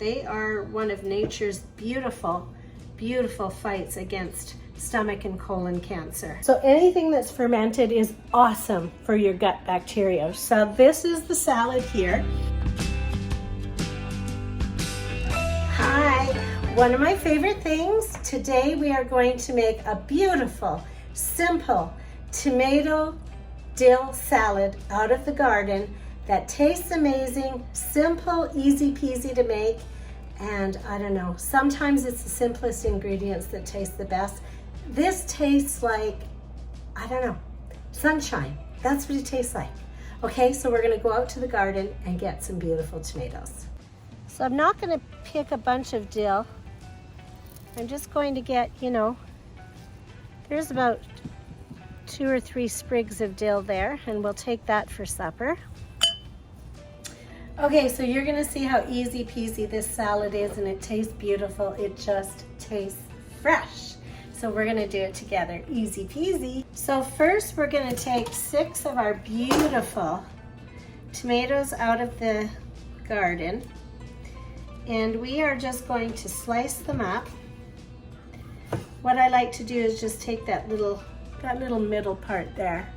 They are one of nature's beautiful, beautiful fights against stomach and colon cancer. So anything that's fermented is awesome for your gut bacteria. So this is the salad here. Hi, one of my favorite things. Today we are going to make a beautiful, simple tomato dill salad out of the garden that tastes amazing, simple, easy peasy to make. And I don't know, sometimes it's the simplest ingredients that taste the best. This tastes like, I don't know, sunshine. That's what it tastes like. Okay, so we're gonna go out to the garden and get some beautiful tomatoes. So I'm not gonna pick a bunch of dill. I'm just going to get, there's about 2 or 3 sprigs of dill there, and we'll take that for supper. Okay, so you're gonna see how easy peasy this salad is, and it tastes beautiful. It just tastes fresh. So we're gonna do it together, easy peasy. So first we're gonna take 6 of our beautiful tomatoes out of the garden, and we are just going to slice them up. What I like to do is just take that little middle part there.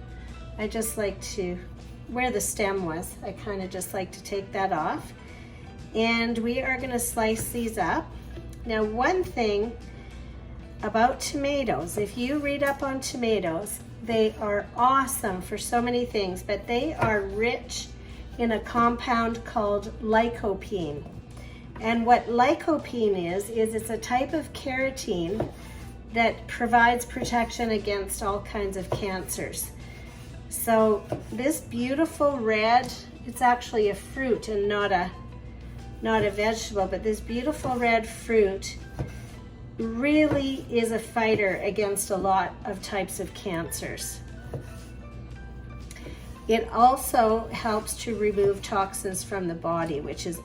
I just like to, where the stem was, I kind of just like to take that off. And we are gonna slice these up. Now, one thing about tomatoes, if you read up on tomatoes, they are awesome for so many things, but they are rich in a compound called lycopene. And what lycopene is it's a type of carotene that provides protection against all kinds of cancers. So this beautiful red, it's actually a fruit and not a vegetable, but this beautiful red fruit really is a fighter against a lot of types of cancers. It also helps to remove toxins from the body, which is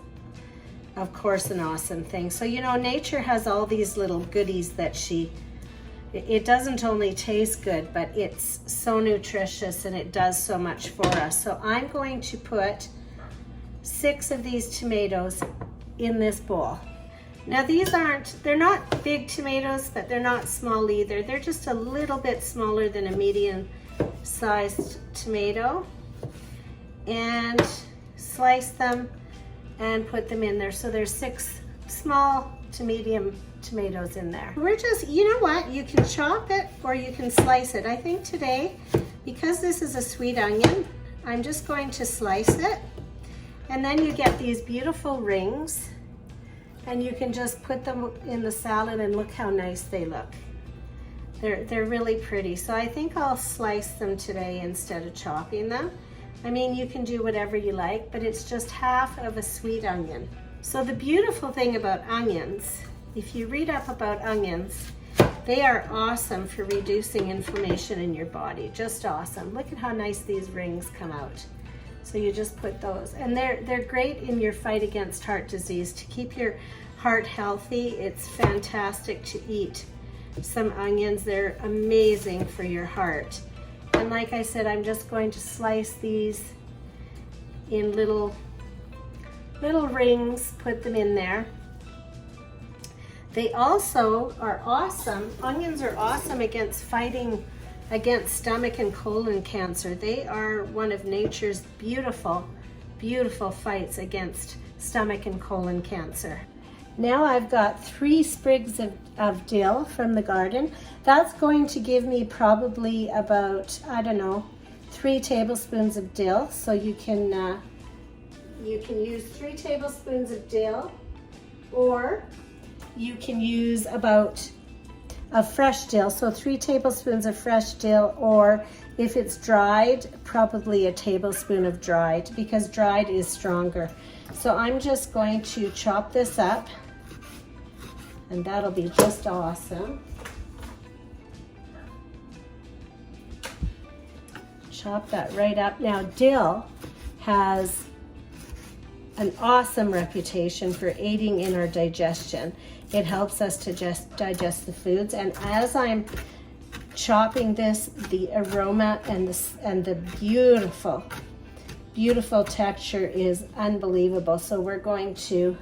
of course an awesome thing. So nature has all these little goodies that it doesn't only taste good, but it's so nutritious and it does so much for us. So I'm going to put 6 of these tomatoes in this bowl. Now they're not big tomatoes, but they're not small either. They're just a little bit smaller than a medium-sized tomato. And slice them and put them in there. So there's 6 small to medium tomatoes in there. We're just, you know what, you can chop it or you can slice it. I think today, because this is a sweet onion, I'm just going to slice it. And then you get these beautiful rings, and you can just put them in the salad, and look how nice they look. They're really pretty. So I think I'll slice them today instead of chopping them. I mean, you can do whatever you like, but it's just half of a sweet onion. So the beautiful thing about onions, if you read up about onions, they are awesome for reducing inflammation in your body. Just awesome. Look at how nice these rings come out. So you just put those, and they're great in your fight against heart disease. To keep your heart healthy, it's fantastic to eat some onions. They're amazing for your heart. And like I said, I'm just going to slice these in little rings, put them in there. They also are awesome. Onions are awesome against fighting against stomach and colon cancer. They are one of nature's beautiful, beautiful fights against stomach and colon cancer. Now I've got 3 sprigs of dill from the garden. That's going to give me probably about, I don't know, 3 tablespoons of dill. So you can use 3 tablespoons of dill, or you can use about fresh dill, so 3 tablespoons of fresh dill, or if it's dried, probably a tablespoon of dried, because dried is stronger. So I'm just going to chop this up, and that'll be just awesome. Chop that right up. Now, dill has an awesome reputation for aiding in our digestion. It helps us to just digest the foods, and as I'm chopping this, the aroma and the beautiful texture is unbelievable. So we're going to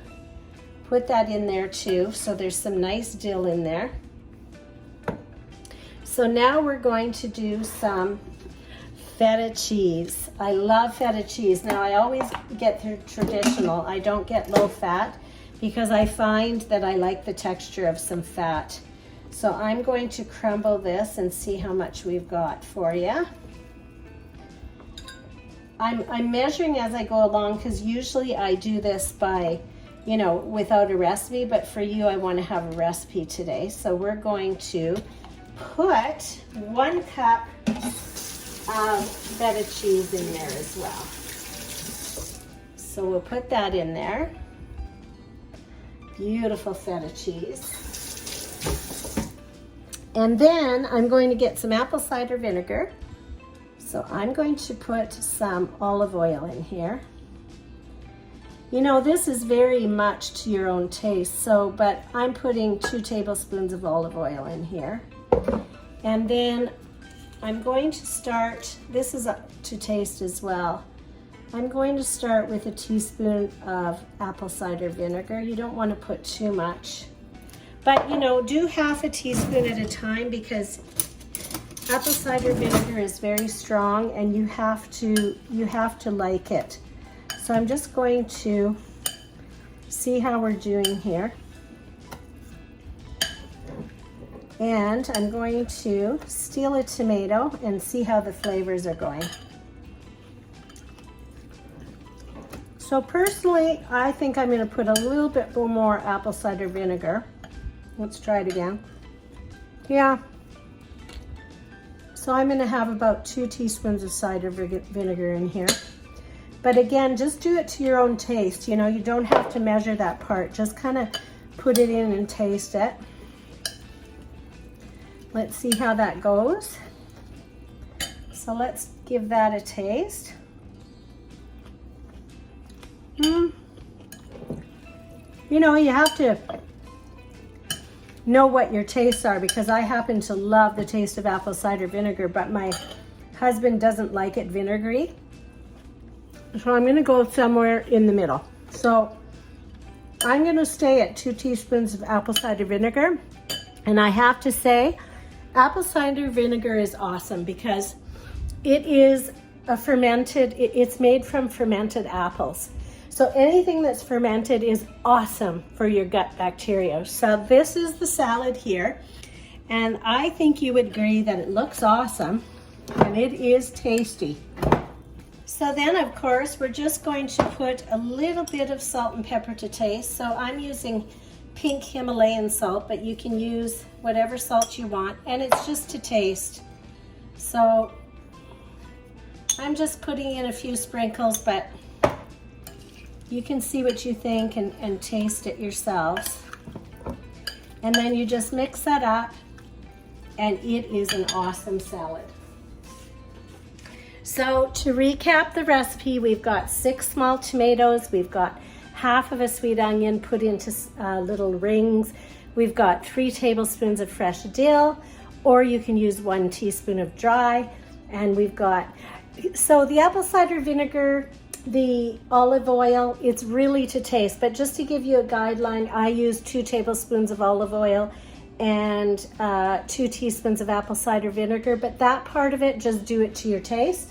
Put that in there too. So there's some nice dill in there. So now we're going to do some feta cheese. I love feta cheese. Now I always get the traditional. I don't get low fat because I find that I like the texture of some fat. So I'm going to crumble this and see how much we've got for you. I'm measuring as I go along because usually I do this by, you know, without a recipe, but for you I want to have a recipe today. So we're going to put 1 cup of feta cheese in there as well. So we'll put that in there. Beautiful feta cheese. And then I'm going to get some apple cider vinegar. So I'm going to put some olive oil in here. You know, this is very much to your own taste, so, but I'm putting 2 tablespoons of olive oil in here. And then I'm going to start, this is up to taste as well. I'm going to start with a teaspoon of apple cider vinegar. You don't want to put too much, but you know, do half a teaspoon at a time because apple cider vinegar is very strong and you have to like it. So I'm just going to see how we're doing here. And I'm going to steal a tomato and see how the flavors are going. So personally, I think I'm going to put a little bit more apple cider vinegar. Let's try it again. Yeah. So I'm going to have about 2 teaspoons of cider vinegar in here. But again, just do it to your own taste. You know, you don't have to measure that part. Just kind of put it in and taste it. Let's see how that goes. So let's give that a taste. You know, you have to know what your tastes are because I happen to love the taste of apple cider vinegar, but my husband doesn't like it vinegary. So I'm going to go somewhere in the middle. So I'm going to stay at 2 teaspoons of apple cider vinegar. And I have to say, apple cider vinegar is awesome because it is a fermented, it's made from fermented apples. So anything that's fermented is awesome for your gut bacteria. So this is the salad here. And I think you would agree that it looks awesome and it is tasty. So then, of course, we're just going to put a little bit of salt and pepper to taste. So I'm using pink Himalayan salt, but you can use whatever salt you want, and it's just to taste. So I'm just putting in a few sprinkles, but you can see what you think and taste it yourselves. And then you just mix that up, and it is an awesome salad. So to recap the recipe, we've got 6 small tomatoes, we've got half of a sweet onion put into little rings, we've got 3 tablespoons of fresh dill, or you can use 1 teaspoon of dry, and we've got, so the apple cider vinegar, the olive oil, it's really to taste, but just to give you a guideline, I use 2 tablespoons of olive oil and 2 teaspoons of apple cider vinegar, but that part of it, just do it to your taste.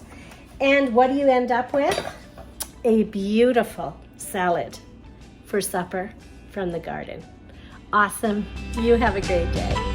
And what do you end up with? A beautiful salad for supper from the garden. Awesome. You have a great day.